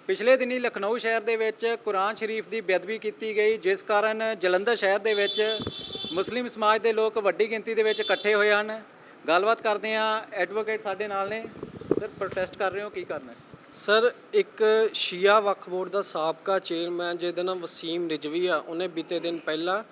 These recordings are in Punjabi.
ਪਿਛਲੇ ਦਿਨੀ ਲਖਨਊ ਸ਼ਹਿਰ ਦੇ ਵਿੱਚ ਕੁਰਾਨ ਸ਼ਰੀਫ ਦੀ ਬੇਅਦਬੀ ਕੀਤੀ ਗਈ, ਜਿਸ ਕਾਰਨ ਜਲੰਧਰ ਸ਼ਹਿਰ ਦੇ ਵਿੱਚ ਮੁਸਲਿਮ ਸਮਾਜ ਦੇ ਲੋਕ ਵੱਡੀ ਗਿਣਤੀ ਦੇ ਵਿੱਚ ਇਕੱਠੇ ਹੋਏ ਹਨ। ਗੱਲਬਾਤ ਕਰਦੇ ਹਾਂ, ਐਡਵੋਕੇਟ ਸਾਡੇ ਨਾਲ ਨੇ। ਸਰ, ਪ੍ਰੋਟੈਸਟ ਕਰ ਰਹੇ ਹੋ, ਕੀ ਕਰਨਾ? ਸਰ, ਇੱਕ ਸ਼ੀਆ ਵਕਫ ਬੋਰਡ ਦਾ ਸਾਬਕਾ ਚੇਅਰਮੈਨ ਜਿਹਦਾ ਨਾਮ ਵਸੀਮ ਰਿਜ਼ਵੀ ਆ, ਉਹਨੇ ਬੀਤੇ ਦਿਨ ਪਹਿਲਾਂ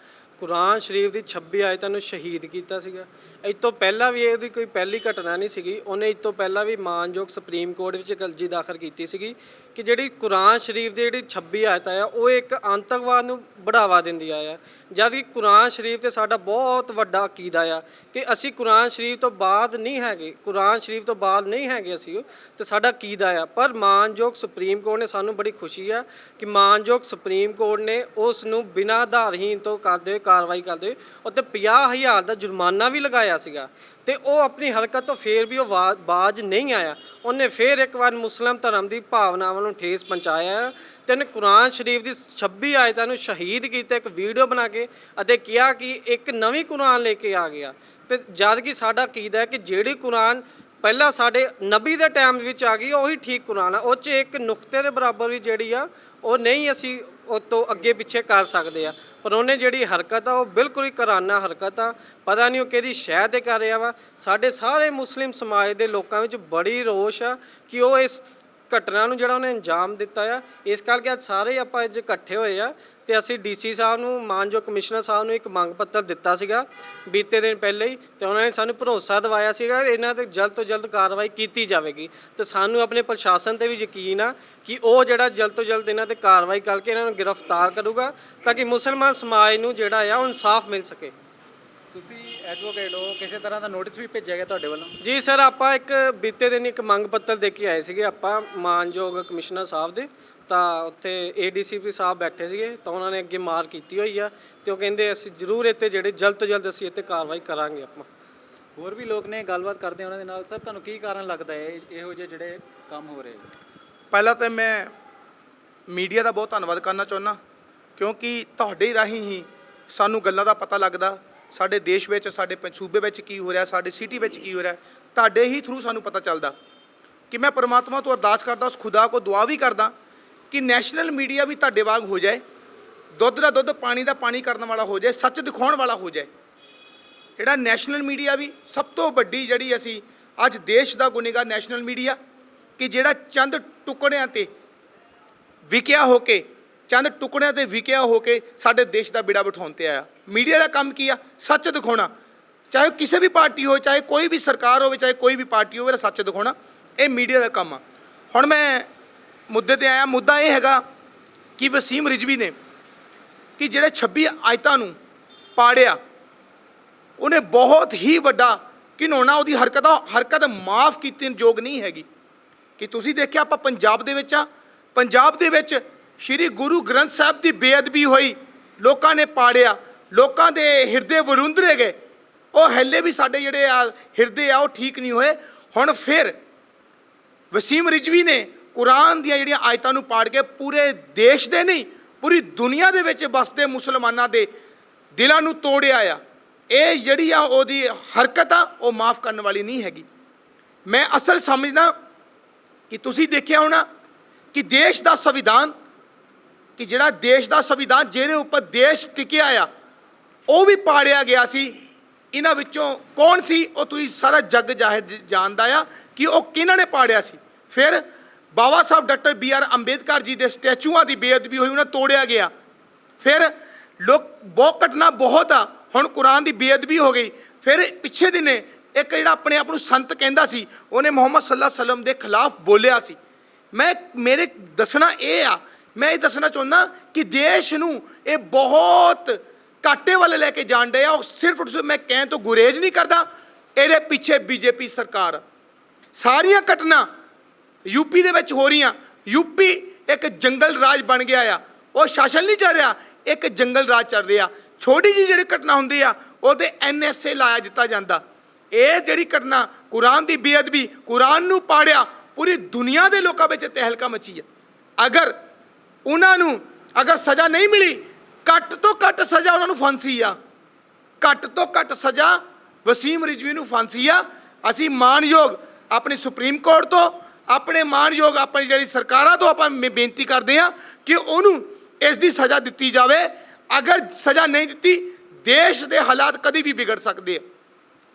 ਕੁਰਾਨ ਸ਼ਰੀਫ ਦੀ 26 ਆਇਤਾਂ ਨੂੰ ਸ਼ਹੀਦ ਕੀਤਾ ਸੀਗਾ। ਇਸ ਤੋਂ ਪਹਿਲਾਂ ਵੀ ਇਹਦੀ ਕੋਈ ਪਹਿਲੀ ਘਟਨਾ ਨਹੀਂ ਸੀਗੀ। ਉਹਨੇ ਇਸ ਤੋਂ ਪਹਿਲਾਂ ਵੀ ਮਾਨਯੋਗ ਸੁਪਰੀਮ ਕੋਰਟ ਵਿੱਚ ਇੱਕ ਅਰਜ਼ੀ ਦਾਖਲ ਕੀਤੀ ਸੀਗੀ ਕਿ ਜਿਹੜੀ ਕੁਰਾਨ ਸ਼ਰੀਫ ਦੀ ਜਿਹੜੀ 26 ਆਇਤਾਂ ਆ ਉਹ ਇੱਕ ਆਤੰਕਵਾਦ ਨੂੰ ਬੜਾਵਾ ਦਿੰਦੀਆਂ ਆ, ਜਦ ਕਿ ਕੁਰਾਨ ਸ਼ਰੀਫ ਤੇ ਸਾਡਾ ਬਹੁਤ ਵੱਡਾ ਅਕੀਦਾ ਆ ਕਿ ਅਸੀਂ ਕੁਰਾਨ ਸ਼ਰੀਫ ਤੋਂ ਬਾਅਦ ਨਹੀਂ ਹੈਗੇ, ਕੁਰਾਨ ਸ਼ਰੀਫ ਤੋਂ ਬਾਅਦ ਨਹੀਂ ਹੈਗੇ ਅਸੀਂ, ਤੇ ਸਾਡਾ ਅਕੀਦਾ ਆ। ਪਰ ਮਾਨਯੋਗ ਸੁਪਰੀਮ ਕੋਰਟ ਨੇ, ਸਾਨੂੰ ਬੜੀ ਖੁਸ਼ੀ ਆ ਕਿ ਮਾਨਯੋਗ ਸੁਪਰੀਮ ਕੋਰਟ ਨੇ ਉਸ ਨੂੰ ਬਿਨਾਂ ਆਧਾਰਹੀਣ ਤੋਂ ਕਰਦੇ ਕਾਰਵਾਈ ਕਰਦੇ ਉੱਤੇ 50,000 ਦਾ ਜੁਰਮਾਨਾ ਵੀ ਲਗਾਇਆ ਸੀਗਾ, ਤੇ ਉਹ ਆਪਣੀ ਹਰਕਤ ਤੋਂ ਫੇਰ ਵੀ ਉਹ ਬਾਜ਼ ਨਹੀਂ ਆਇਆ। ਉਹਨੇ ਫੇਰ ਇੱਕ ਵਾਰ ਮੁਸਲਿਮ ਧਰਮ ਦੀ ਭਾਵਨਾਵਾਂ ਨੂੰ ਠੇਸ ਪਹੁੰਚਾਇਆ ਤੇ ਉਹਨੇ ਕੁਰਾਨ ਸ਼ਰੀਫ ਦੀ 26 ਆਇਤਾਂ ਨੂੰ ਸ਼ਹੀਦ ਕੀਤਾ, ਇੱਕ ਵੀਡੀਓ ਬਣਾ ਕੇ, ਅਤੇ ਕਿਹਾ ਕਿ ਇੱਕ ਨਵੀਂ ਕੁਰਾਨ ਲੈ ਕੇ ਆ ਗਿਆ। ਤੇ ਜਦ ਕਿ ਸਾਡਾ ਅਕੀਦਾ ਹੈ ਕਿ ਜਿਹੜੀ ਕੁਰਾਨ ਪਹਿਲਾਂ ਸਾਡੇ ਨਬੀ ਦੇ ਟਾਈਮ ਵਿੱਚ ਆ ਗਈ ਉਹੀ ਠੀਕ ਕੁਰਾਨ ਆ, ਉਹ 'ਚ ਇੱਕ ਨੁਕਤੇ ਦੇ ਬਰਾਬਰ ਵੀ ਜਿਹੜੀ ਆ ਉਹ ਨਹੀਂ ਅਸੀਂ ਉਹ ਤੋਂ ਅੱਗੇ ਪਿੱਛੇ ਕਰ ਸਕਦੇ ਆ। ਪਰ ਉਹਨੇ ਜਿਹੜੀ ਹਰਕਤ ਆ ਉਹ ਬਿਲਕੁਲ ਹੀ ਘਰਾਨਾ ਹਰਕਤ ਆ। ਪਤਾ ਨਹੀਂ ਉਹ ਕਿਹਦੀ ਸ਼ਹਿ 'ਤੇ ਕਰ ਰਿਹਾ ਵਾ। ਸਾਡੇ ਸਾਰੇ ਮੁਸਲਿਮ ਸਮਾਜ ਦੇ ਲੋਕਾਂ ਵਿੱਚ ਬੜੀ ਰੋਸ਼ ਆ ਕਿ ਉਹ ਇਸ ਘਟਨਾ ਨੂੰ ਜਿਹੜਾ ਉਹਨੇ ਅੰਜਾਮ ਦਿੱਤਾ ਆ। ਇਸ ਕਰਕੇ ਅੱਜ ਸਾਰੇ ਆਪਾਂ ਅੱਜ ਇਕੱਠੇ ਹੋਏ ਆ ਤੇ ਅਸੀਂ ਡੀਸੀ ਸਾਹਿਬ ਨੂੰ, ਮਾਨਯੋਗ ਕਮਿਸ਼ਨਰ ਸਾਹਿਬ ਨੂੰ ਇੱਕ ਮੰਗ ਪੱਤਰ ਦਿੱਤਾ ਸੀਗਾ ਬੀਤੇ ਦਿਨ ਪਹਿਲੇ ਹੀ, ਤੇ ਉਹਨਾਂ ਨੇ ਸਾਨੂੰ ਭਰੋਸਾ ਦਿਵਾਇਆ ਸੀਗਾ ਇਹਨਾਂ 'ਤੇ ਜਲਦ ਤੋਂ ਜਲਦ ਕਾਰਵਾਈ ਕੀਤੀ ਜਾਵੇਗੀ। ਤੇ ਸਾਨੂੰ ਆਪਣੇ ਪ੍ਰਸ਼ਾਸਨ 'ਤੇ ਵੀ ਯਕੀਨ ਆ ਕਿ ਉਹ ਜਿਹੜਾ ਜਲਦ ਤੋਂ ਜਲਦ ਇਹਨਾਂ 'ਤੇ ਕਾਰਵਾਈ ਕਰਕੇ ਇਹਨਾਂ ਨੂੰ ਗ੍ਰਿਫਤਾਰ ਕਰੂਗਾ ਤਾਂ ਕਿ ਮੁਸਲਮਾਨ ਸਮਾਜ ਨੂੰ ਜਿਹੜਾ ਆ ਉਹ ਇਨਸਾਫ ਮਿਲ ਸਕੇ। ਤੁਸੀਂ ਐਡਵੋਕੇਟ ਹੋ, ਕਿਸੇ ਤਰ੍ਹਾਂ ਦਾ ਨੋਟਿਸ ਵੀ ਭੇਜਿਆ ਗਿਆ ਤੁਹਾਡੇ ਵੱਲੋਂ? ਜੀ ਸਰ, ਆਪਾਂ ਇੱਕ ਬੀਤੇ ਦਿਨ ਇੱਕ ਮੰਗ ਪੱਤਰ ਦੇ ਕੇ ਆਏ ਸੀਗੇ ਆਪਾਂ ਮਾਨਯੋਗ ਕਮਿਸ਼ਨਰ ਸਾਹਿਬ ਦੇ, ਤਾਂ ਉੱਥੇ ADCP ਸਾਹਿਬ ਬੈਠੇ ਸੀਗੇ, ਤਾਂ ਉਹਨਾਂ ਨੇ ਅੱਗੇ ਮਾਰ ਕੀਤੀ ਹੋਈ ਆ ਤੇ ਉਹ ਕਹਿੰਦੇ ਅਸੀਂ ਜ਼ਰੂਰ ਇੱਥੇ ਜਿਹੜੇ ਜਲਦ ਤੋਂ ਜਲਦ ਅਸੀਂ ਇੱਥੇ ਕਾਰਵਾਈ ਕਰਾਂਗੇ। ਆਪਾਂ ਹੋਰ ਵੀ ਲੋਕ ਨੇ, ਗੱਲਬਾਤ ਕਰਦੇ ਉਹਨਾਂ ਦੇ ਨਾਲ। ਸਰ, ਤੁਹਾਨੂੰ ਕੀ ਕਾਰਨ ਲੱਗਦਾ ਹੈ ਇਹੋ ਜਿਹੇ ਜਿਹੜੇ ਕੰਮ ਹੋ ਰਹੇ? ਪਹਿਲਾਂ ਤਾਂ ਮੈਂ ਮੀਡੀਆ ਦਾ ਬਹੁਤ ਧੰਨਵਾਦ ਕਰਨਾ ਚਾਹੁੰਦਾ, ਕਿਉਂਕਿ ਤੁਹਾਡੇ ਰਾਹੀਂ ਹੀ ਸਾਨੂੰ ਗੱਲਾਂ ਦਾ ਪਤਾ ਲੱਗਦਾ, ਸਾਡੇ ਦੇਸ਼ ਵਿੱਚ, ਸਾਡੇ ਸੂਬੇ ਵਿੱਚ ਕੀ ਹੋ ਰਿਹਾ, ਸਾਡੇ ਸਿਟੀ ਵਿੱਚ ਕੀ ਹੋ ਰਿਹਾ। ਤੁਹਾਡੇ ਹੀ ਥਰੂ ਸਾਨੂੰ ਪਤਾ ਚੱਲਦਾ ਕਿ ਮੈਂ ਪਰਮਾਤਮਾ ਤੋਂ ਅਰਦਾਸ ਕਰਦਾ, ਉਸ ਖੁਦਾ ਕੋ ਦੁਆ ਵੀ ਕਰਦਾ ਕਿ ਨੈਸ਼ਨਲ ਮੀਡੀਆ ਵੀ ਤੁਹਾਡੇ ਵਾਂਗ ਹੋ ਜਾਏ, ਦੁੱਧ ਦਾ ਦੁੱਧ, ਪਾਣੀ ਦਾ ਪਾਣੀ ਕਰਨ ਵਾਲਾ ਹੋ ਜਾਏ, ਸੱਚ ਦਿਖਾਉਣ ਵਾਲਾ ਹੋ ਜਾਏ। ਜਿਹੜਾ ਨੈਸ਼ਨਲ ਮੀਡੀਆ ਵੀ ਸਭ ਤੋਂ ਵੱਡੀ ਜਿਹੜੀ ਅਸੀਂ ਅੱਜ ਦੇਸ਼ ਦਾ ਗੁਨੇਗਾਰ ਨੈਸ਼ਨਲ ਮੀਡੀਆ, ਕਿ ਜਿਹੜਾ ਚੰਦ ਟੁਕੜਿਆਂ 'ਤੇ ਵਿਕਿਆ ਹੋ ਕੇ, ਚੰਦ ਟੁਕੜਿਆਂ 'ਤੇ ਵਿਕਿਆ ਹੋ ਕੇ ਸਾਡੇ ਦੇਸ਼ ਦਾ ਬਿੜਾ ਬਿਠਾਉਣ 'ਤੇ ਆਇਆ। ਮੀਡੀਆ ਦਾ ਕੰਮ ਕੀ ਆ? ਸੱਚ ਦਿਖਾਉਣਾ, ਚਾਹੇ ਕਿਸੇ ਵੀ ਪਾਰਟੀ ਹੋਵੇ, ਚਾਹੇ ਕੋਈ ਵੀ ਸਰਕਾਰ ਹੋਵੇ, ਚਾਹੇ ਕੋਈ ਵੀ ਪਾਰਟੀ ਹੋਵੇ, ਸੱਚ ਦਿਖਾਉਣਾ ਇਹ ਮੀਡੀਆ ਦਾ ਕੰਮ ਆ। ਹੁਣ ਮੈਂ ਮੁੱਦੇ 'ਤੇ ਆਇਆ। ਮੁੱਦਾ ਇਹ ਹੈਗਾ ਕਿ ਵਸੀਮ ਰਿਜ਼ਵੀ ਨੇ ਕਿ ਜਿਹੜੇ 26 ਆਇਤਾਂ ਨੂੰ ਪਾੜਿਆ, ਉਹਨੇ ਬਹੁਤ ਹੀ ਵੱਡਾ ਘਿਨੌਣਾ ਉਹਦੀ ਹਰਕਤ ਮਾਫ ਕੀਤੇ ਯੋਗ ਨਹੀਂ ਹੈਗੀ। ਕਿ ਤੁਸੀਂ ਦੇਖਿਆ, ਆਪਾਂ ਪੰਜਾਬ ਦੇ ਵਿੱਚ ਆ, ਪੰਜਾਬ ਦੇ ਵਿੱਚ ਸ਼੍ਰੀ ਗੁਰੂ ਗ੍ਰੰਥ ਸਾਹਿਬ ਦੀ ਬੇਅਦਬੀ ਹੋਈ, ਲੋਕਾਂ ਨੇ ਪਾੜਿਆ, ਲੋਕਾਂ ਦੇ ਹਿਰਦੇ ਵਰੁੰਦਰੇ ਗਏ। ਉਹ ਹਲੇ ਵੀ ਸਾਡੇ ਜਿਹੜੇ ਆ ਹਿਰਦੇ ਆ ਉਹ ਠੀਕ ਨਹੀਂ ਹੋਏ। ਹੁਣ ਫਿਰ ਵਸੀਮ ਰਿਜ਼ਵੀ ਨੇ ਕੁਰਾਨ ਦੀਆਂ ਜਿਹੜੀਆਂ ਆਇਤਾਂ ਨੂੰ ਪਾੜ ਕੇ ਪੂਰੇ ਦੇਸ਼ ਦੇ ਨਹੀਂ, ਪੂਰੀ ਦੁਨੀਆ ਦੇ ਵਿੱਚ ਵਸਦੇ ਮੁਸਲਮਾਨਾਂ ਦੇ ਦਿਲਾਂ ਨੂੰ ਤੋੜਿਆ ਆ। ਇਹ ਜਿਹੜੀ ਆ ਉਹਦੀ ਹਰਕਤ ਆ ਉਹ ਮਾਫ ਕਰਨ ਵਾਲੀ ਨਹੀਂ ਹੈਗੀ। ਮੈਂ ਅਸਲ ਸਮਝਦਾ ਕਿ ਤੁਸੀਂ ਦੇਖਿਆ ਹੋਣਾ ਕਿ ਦੇਸ਼ ਦਾ ਸੰਵਿਧਾਨ, ਕਿ ਜਿਹੜਾ ਦੇਸ਼ ਦਾ ਸੰਵਿਧਾਨ ਜਿਹਦੇ ਉੱਪਰ ਦੇਸ਼ ਟਿਕਿਆ ਆ, ਉਹ ਵੀ ਪਾੜਿਆ ਗਿਆ ਸੀ। ਇਹਨਾਂ ਵਿੱਚੋਂ ਕੌਣ ਸੀ ਉਹ ਤੁਸੀਂ ਸਾਰਾ ਜੱਗ ਜ਼ਾਹਿਰ ਜਾਣਦਾ ਆ ਕਿ ਉਹ ਕਿਹਨਾਂ ਨੇ ਪਾੜਿਆ ਸੀ। ਫਿਰ ਬਾਬਾ ਸਾਹਿਬ ਡਾਕਟਰ BR ਅੰਬੇਦਕਰ ਜੀ ਦੇ ਸਟੈਚੂਆਂ ਦੀ ਬੇਅਦਬੀ ਹੋਈ, ਉਹਨਾਂ ਤੋੜਿਆ ਗਿਆ। ਫਿਰ ਬਹੁਤ ਘਟਨਾ ਬਹੁਤ ਆ। ਹੁਣ ਕੁਰਾਨ ਦੀ ਬੇਅਦਬੀ ਹੋ ਗਈ। ਫਿਰ ਪਿੱਛੇ ਦਿਨੇ ਇੱਕ ਜਿਹੜਾ ਆਪਣੇ ਆਪ ਨੂੰ ਸੰਤ ਕਹਿੰਦਾ ਸੀ, ਉਹਨੇ ਮੁਹੰਮਦ ਸੱਲੱਲਾਹੁ ਅਲੈਹਿ ਵਸੱਲਮ ਦੇ ਖਿਲਾਫ ਬੋਲਿਆ ਸੀ। ਮੇਰੇ ਦੱਸਣਾ ਇਹ ਆ, ਮੈਂ ਇਹ ਦੱਸਣਾ ਚਾਹੁੰਦਾ ਕਿ ਦੇਸ਼ ਨੂੰ ਇਹ ਬਹੁਤ ਘਾਟੇ ਵੱਲ ਲੈ ਕੇ ਜਾਣ ਡਿਆ। ਉਹ ਸਿਰਫ ਮੈਂ ਕਹਿਣ ਤੋਂ ਗੁਰੇਜ਼ ਨਹੀਂ ਕਰਦਾ, ਇਹਦੇ ਪਿੱਛੇ BJP ਸਰਕਾਰ। ਸਾਰੀਆਂ ਘਟਨਾ UP ਦੇ ਵਿੱਚ ਹੋ ਰਹੀਆਂ। UP ਇੱਕ ਜੰਗਲ ਰਾਜ ਬਣ ਗਿਆ ਆ, ਉਹ ਸ਼ਾਸਨ ਨਹੀਂ ਚੱਲ ਰਿਹਾ, ਇੱਕ ਜੰਗਲ ਰਾਜ ਚੱਲ ਰਿਹਾ। ਛੋਟੀ ਜਿਹੀ ਜਿਹੜੀ ਘਟਨਾ ਹੁੰਦੀ ਆ ਉਹਦੇ NSA ਲਾਇਆ ਦਿੱਤਾ ਜਾਂਦਾ। ਇਹ ਜਿਹੜੀ ਘਟਨਾ ਕੁਰਾਨ ਦੀ ਬੇਅਦਬੀ, ਕੁਰਾਨ ਨੂੰ ਪਾੜਿਆ, ਪੂਰੀ ਦੁਨੀਆ ਦੇ ਲੋਕਾਂ ਵਿੱਚ ਤਹਿਲਕਾ ਮਚੀ ਆ। ਅਗਰ ਉਹਨਾਂ ਨੂੰ ਸਜ਼ਾ ਨਹੀਂ ਮਿਲੀ, ਘੱਟ ਤੋਂ ਘੱਟ ਸਜ਼ਾ ਉਹਨਾਂ ਨੂੰ ਫਾਂਸੀ ਆ। ਘੱਟ ਤੋਂ ਘੱਟ ਸਜ਼ਾ ਵਸੀਮ ਰਿਜ਼ਵੀ ਨੂੰ ਫਾਂਸੀ ਆ। ਅਸੀਂ ਮਾਨਯੋਗ ਆਪਣੀ ਸੁਪਰੀਮ ਕੋਰਟ ਤੋਂ, ਆਪਣੇ ਮਾਣਯੋਗ ਆਪਣੀ ਜਿਹੜੀ ਸਰਕਾਰਾਂ ਤੋਂ ਆਪਾਂ ਬੇਨਤੀ ਕਰਦੇ ਹਾਂ ਕਿ ਉਹਨੂੰ ਇਸ ਦੀ ਸਜ਼ਾ ਦਿੱਤੀ ਜਾਵੇ। ਅਗਰ ਸਜ਼ਾ ਨਹੀਂ ਦਿੱਤੀ ਦੇਸ਼ ਦੇ ਹਾਲਾਤ ਕਦੀ ਵੀ ਵਿਗੜ ਸਕਦੇ ਆ।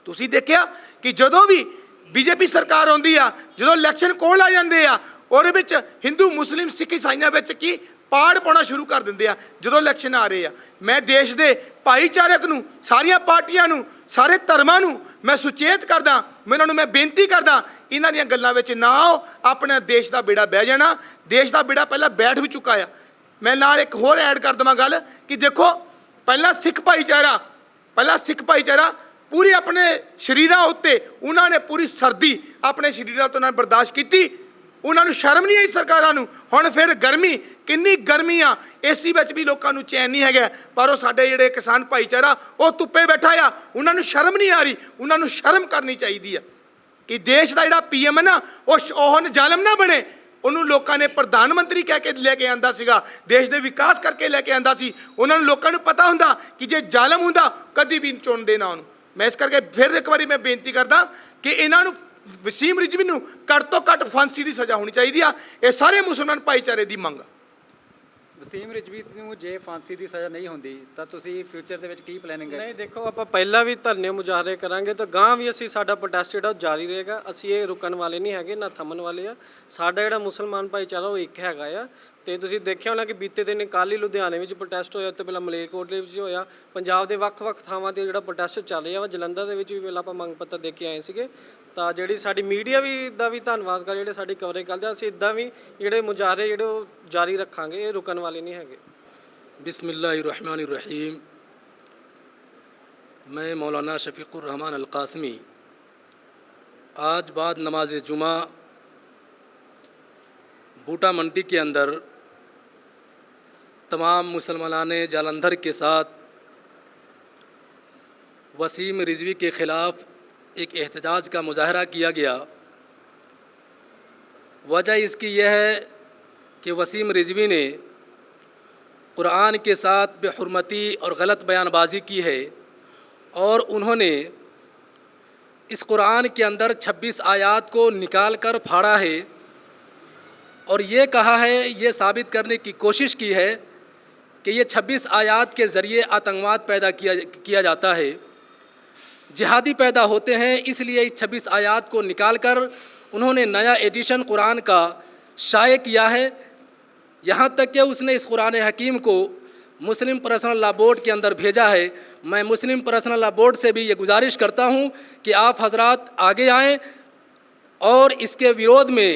ਤੁਸੀਂ ਦੇਖਿਆ ਕਿ ਜਦੋਂ ਵੀ ਬੀਜੇਪੀ ਸਰਕਾਰ ਆਉਂਦੀ ਆ, ਜਦੋਂ ਇਲੈਕਸ਼ਨ ਕੋਲ ਆ ਜਾਂਦੇ ਆ, ਉਹਦੇ ਵਿੱਚ ਹਿੰਦੂ ਮੁਸਲਿਮ ਸਿੱਖ ਈਸਾਈਆਂ ਵਿੱਚ ਕੀ ਪਾੜ ਪਾਉਣਾ ਸ਼ੁਰੂ ਕਰ ਦਿੰਦੇ ਆ ਜਦੋਂ ਇਲੈਕਸ਼ਨ ਆ ਰਹੇ ਆ। ਮੈਂ ਦੇਸ਼ ਦੇ ਭਾਈਚਾਰਕ ਨੂੰ, ਸਾਰੀਆਂ ਪਾਰਟੀਆਂ ਨੂੰ, ਸਾਰੇ ਧਰਮਾਂ ਨੂੰ ਮੈਂ ਸੁਚੇਤ ਕਰਦਾ, ਇਹਨਾਂ ਨੂੰ ਮੈਂ ਬੇਨਤੀ ਕਰਦਾ, ਇਹਨਾਂ ਦੀਆਂ ਗੱਲਾਂ ਵਿੱਚ ਨਾ ਆਓ। ਆਪਣੇ ਦੇਸ਼ ਦਾ ਬੇੜਾ ਬਹਿ ਜਾਣਾ, ਦੇਸ਼ ਦਾ ਬੇੜਾ ਪਹਿਲਾਂ ਬੈਠ ਵੀ ਚੁੱਕਾ ਆ। ਮੈਂ ਨਾਲ ਇੱਕ ਹੋਰ ਐਡ ਕਰ ਦੇਵਾਂ ਗੱਲ ਕਿ ਦੇਖੋ ਪਹਿਲਾਂ ਸਿੱਖ ਭਾਈਚਾਰਾ ਪੂਰੀ ਆਪਣੇ ਸਰੀਰਾਂ ਉੱਤੇ ਉਹਨਾਂ ਨੇ ਪੂਰੀ ਸਰਦੀ ਆਪਣੇ ਸਰੀਰਾਂ ਤੋਂ ਨਾਲ ਬਰਦਾਸ਼ਤ ਕੀਤੀ, ਉਹਨਾਂ ਨੂੰ ਸ਼ਰਮ ਨਹੀਂ ਆਈ ਸਰਕਾਰਾਂ ਨੂੰ। ਹੁਣ ਫਿਰ ਗਰਮੀ, ਕਿੰਨੀ ਗਰਮੀ ਆ, ਏਸੀ ਵਿੱਚ ਵੀ ਲੋਕਾਂ ਨੂੰ ਚੈਨ ਨਹੀਂ ਹੈਗਾ, ਪਰ ਉਹ ਸਾਡੇ ਜਿਹੜੇ ਕਿਸਾਨ ਭਾਈਚਾਰਾ ਉਹ ਧੁੱਪੇ ਬੈਠਾ ਆ, ਉਹਨਾਂ ਨੂੰ ਸ਼ਰਮ ਨਹੀਂ ਆ ਰਹੀ। ਉਹਨਾਂ ਨੂੰ ਸ਼ਰਮ ਕਰਨੀ ਚਾਹੀਦੀ ਆ ਕਿ ਦੇਸ਼ ਦਾ ਜਿਹੜਾ ਪੀਐਮ ਹੈ ਨਾ ਉਹ ਜ਼ਾਲਮ ਨਾ ਬਣੇ। ਉਹਨੂੰ ਲੋਕਾਂ ਨੇ ਪ੍ਰਧਾਨ ਮੰਤਰੀ ਕਹਿ ਕੇ ਲੈ ਕੇ ਆਂਦਾ ਸੀਗਾ, ਦੇਸ਼ ਦੇ ਵਿਕਾਸ ਕਰਕੇ ਲੈ ਕੇ ਆਂਦਾ ਸੀ। ਉਹਨਾਂ ਨੂੰ ਲੋਕਾਂ ਨੂੰ ਪਤਾ ਹੁੰਦਾ ਕਿ ਜੇ ਜ਼ਾਲਮ ਹੁੰਦਾ ਕਦੀ ਵੀ ਚੁਣਦੇ ਨਾ ਉਹਨੂੰ। ਮੈਂ ਇਸ ਕਰਕੇ ਫਿਰ ਇੱਕ ਵਾਰੀ ਮੈਂ ਬੇਨਤੀ ਕਰਦਾ ਕਿ ਇਹਨਾਂ ਨੂੰ ਵਸੀਮ ਰਿਜ਼ਵੀ ਨੂੰ ਘੱਟ ਤੋਂ ਘੱਟ ਫਾਂਸੀ ਦੀ ਸਜ਼ਾ ਹੋਣੀ ਚਾਹੀਦੀ ਆ। ਇਹ ਸਾਰੇ ਮੁਸਲਮਾਨ ਭਾਈਚਾਰੇ ਦੀ ਮੰਗ ਆ। ਵਸੀਮ ਰਿਜ਼ਵੀ ਨੂੰ ਜੇ ਫਾਂਸੀ ਦੀ ਸਜ਼ਾ ਨਹੀਂ ਹੁੰਦੀ ਤਾਂ ਤੁਸੀਂ ਫਿਊਚਰ ਦੇ ਵਿੱਚ ਕੀ ਪਲੈਨਿੰਗ ਹੈ? ਨਹੀਂ ਦੇਖੋ, ਆਪਾਂ ਪਹਿਲਾਂ ਵੀ ਧਰਨੇ ਮੁਜ਼ਾਹਰੇ ਕਰਾਂਗੇ ਤਾਂ ਗਾਂ ਵੀ ਅਸੀਂ ਸਾਡਾ ਪ੍ਰੋਟੈਸਟ ਜਿਹੜਾ ਉਹ ਜਾਰੀ ਰਹੇਗਾ। ਅਸੀਂ ਇਹ ਰੁਕਣ ਵਾਲੇ ਨਹੀਂ ਹੈਗੇ, ਨਾ ਥੰਮਣ ਵਾਲੇ ਆ। ਸਾਡਾ ਜਿਹੜਾ ਮੁਸਲਮਾਨ ਭਾਈਚਾਰਾ ਉਹ ਇੱਕ ਹੈਗਾ ਆ। ਤੇ ਤੁਸੀਂ ਦੇਖਿਆ ਹੋਣਾ ਕਿ ਬੀਤੇ ਦਿਨ ਕੱਲ੍ਹ ਹੀ ਲੁਧਿਆਣੇ ਵਿੱਚ ਪ੍ਰੋਟੈਸਟ ਹੋਇਆ, ਤੇ ਪਹਿਲਾਂ ਮਲੇਰਕੋਟਲੇ ਵਿੱਚ ਹੋਇਆ। ਪੰਜਾਬ ਦੇ ਵੱਖ-ਵੱਖ ਥਾਵਾਂ 'ਤੇ ਜਿਹੜਾ ਪ੍ਰੋਟੈਸਟ ਚੱਲ ਰਿਹਾ ਵਾ। ਜਲੰਧਰ ਦੇ ਵਿੱਚ ਵੀ ਪਹਿਲਾਂ ਆਪਾਂ ਮੰਗ ਪੱਤਰ ਦੇ ਕੇ ਆਏ ਸੀਗੇ। ਤਾਂ ਜਿਹੜੀ ਸਾਡੀ ਮੀਡੀਆ ਵੀ ਦਾ ਵੀ ਧੰਨਵਾਦ ਕਰ, ਜਿਹੜੇ ਸਾਡੀ ਕਵਰੇਜ ਕਰਦੇ ਆ। ਅਸੀਂ ਇੱਦਾਂ ਵੀ ਜਿਹੜੇ ਮੁਜ਼ਾਹਰੇ ਜਿਹੜੇ ਉਹ ਜਾਰੀ ਰੱਖਾਂਗੇ, ਇਹ ਰੁਕਣ ਵਾਲੇ ਨਹੀਂ ਹੈਗੇ। बिस्मिल्लाहिर्रहमानिर्रहीम। मैं मौलाना शफीकुर्रहमान अलकासमी आज बाद नमाज जुमा बूटा मंडी के अंदर तमाम मुसलमानान जालंधर के साथ वसीम रिजवी के ख़िलाफ़ एक एहतजाज का मुजाहरा किया गया। वजह इसकी यह है कि वसीम रिजवी ने कुरान के साथ बेहुरमती और गलत बयानबाजी की है और उन्होंने इस कुरान के अंदर 26 आयात को निकाल कर फाड़ा है और ये कहा है, ये साबित करने की कोशिश की है कि ये 26 आयात के ज़रिए आतंकवाद पैदा किया जाता है, जिहादी पैदा होते हैं। इसलिए इस 26 आयात को निकाल कर उन्होंने नया एडिशन कुरान का शाये किया है। यहाँ तक कि उसने इस कुरान हकीम को मुस्लिम पर्सनल लॉ बोर्ड के अंदर भेजा है। मैं मुस्लिम पर्सनल लॉ बोर्ड से भी ये गुजारिश करता हूँ कि आप हजरात आगे आएँ और इसके विरोध में,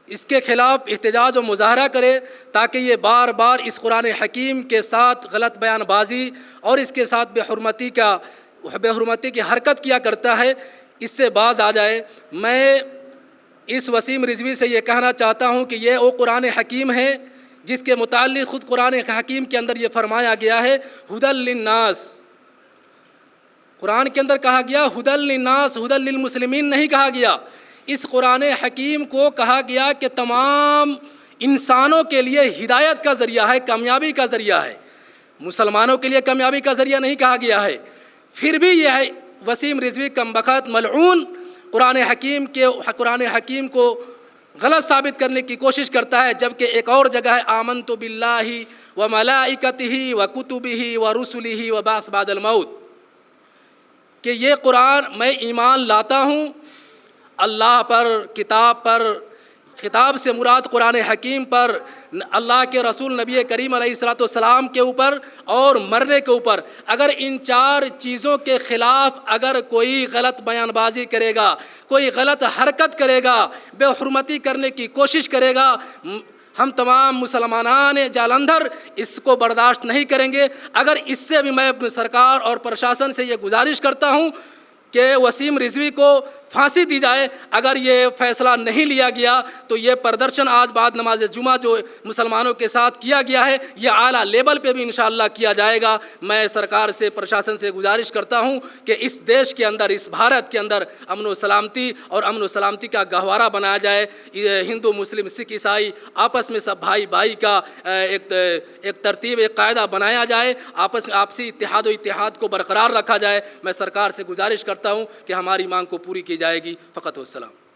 इसके ख़िलाफ़ एहतजाज और मुजाहरा करें, ताकि ये बार बार इस कुरान हकीम के साथ गलत बयानबाजी और इसके साथ बेहुरमती की हरकत किया करता है, इससे बाज आ जाए। मैं इस वसीम रिजवी से ये कहना चाहता हूँ कि ये वो कुरान हकीम है जिसके मुताल्लिक़ ख़ुद कुरान हकीम के अंदर ये फरमाया गया है हुदल लिन्नास। कुरान के अंदर कहा गया हुदल लिन्नास, हुदल लिल मुस्लिमीन नहीं कहा गया। इस कुरान हकीम को कहा गया कि तमाम इंसानों के लिए हिदायत का ज़रिया है, कामयाबी का ज़रिया है। मुसलमानों के लिए कामयाबी का ज़रिया नहीं कहा गया है। फिर भी यह वसीम रिजवी कमबख्त मलऊन कुरान हकीम को गलत साबित करने की कोशिश करता है, जबकि एक और जगह है आमनतु बिल्लाहि व मलाइकतिही व कुतुबिही व रुसुलिही व बास बादल मौत, कि ये कुरान मैं ईमान लाता हूँ अल्लाह पर, किताब पर, खिताब से मुराद कुरान हकीम पर, अल्लाह के रसूल नबी करीम अलैहिस्सलाम के ऊपर और मरने के ऊपर। अगर इन चार चीज़ों के ख़िलाफ़ अगर कोई गलत बयानबाजी करेगा, कोई गलत हरकत करेगा, बेहुरमती करने की कोशिश करेगा, हम तमाम मुसलमानान जालंधर इसको बर्दाश्त नहीं करेंगे। अगर इससे भी मैं अपनी सरकार और प्रशासन से ये गुजारिश करता हूँ कि वसीम रिजवी को फांसी दी जाए। अगर ये फ़ैसला नहीं लिया गया तो ये प्रदर्शन आज बाद नमाज जुमा जो मुसलमानों के साथ किया गया है, ये आला लेवल पे भी इंशाअल्लाह किया जाएगा। मैं सरकार से, प्रशासन से गुजारिश करता हूँ कि इस देश के अंदर, इस भारत के अंदर अमन व सलामती और अमन व सलामती का गहवारा बनाया जाए। हिंदू मुस्लिम सिख ईसाई आपस में सब भाई भाई का एक तरतीब, एक कायदा बनाया जाए, आपसी इत्तेहाद व इत्तेहाद को बरकरार रखा जाए। मैं सरकार से गुजारिश करता हूँ कि हमारी मांग को पूरी की जाएगी। फ़क़त वस्सलाम।